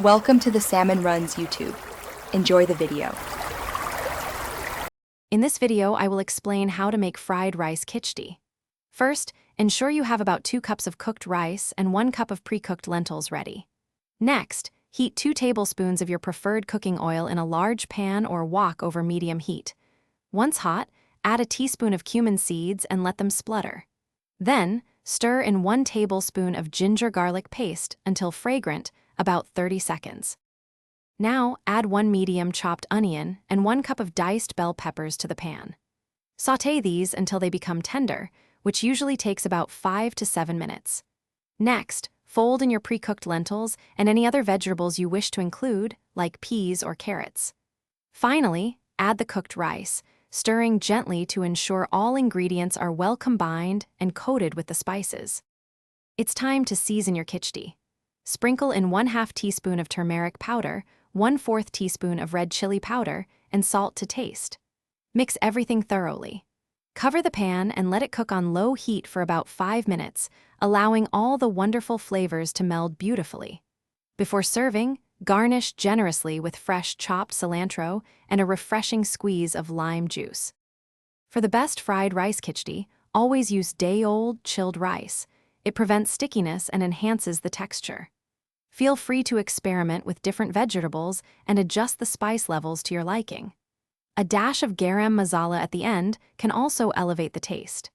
Welcome to the Salmon Runs YouTube. Enjoy the video. In this video, I will explain how to make fried rice khichdi. First, ensure you have about 2 cups of cooked rice and 1 cup of pre-cooked lentils ready. Next, heat 2 tablespoons of your preferred cooking oil in a large pan or wok over medium heat. Once hot, add a teaspoon of cumin seeds and let them splutter. Then, stir in 1 tablespoon of ginger garlic paste until fragrant, about 30 seconds. Now, add 1 medium chopped onion and 1 cup of diced bell peppers to the pan. Sauté these until they become tender, which usually takes about 5 to 7 minutes. Next, fold in your pre-cooked lentils and any other vegetables you wish to include, like peas or carrots. Finally, add the cooked rice, stirring gently to ensure all ingredients are well combined and coated with the spices. It's time to season your khichdi. Sprinkle in 1/2 teaspoon of turmeric powder, 1/4 teaspoon of red chili powder, and salt to taste. Mix everything thoroughly. Cover the pan and let it cook on low heat for about 5 minutes, allowing all the wonderful flavors to meld beautifully. Before serving, garnish generously with fresh chopped cilantro and a refreshing squeeze of lime juice. For the best fried rice khichdi, always use day-old, chilled rice. It prevents stickiness and enhances the texture. Feel free to experiment with different vegetables and adjust the spice levels to your liking. A dash of garam masala at the end can also elevate the taste.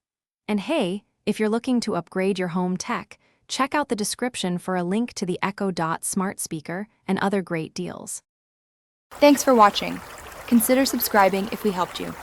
And hey, if you're looking to upgrade your home tech, check out the description for a link to the Echo Dot smart speaker and other great deals. Thanks for watching. Consider subscribing if we helped you.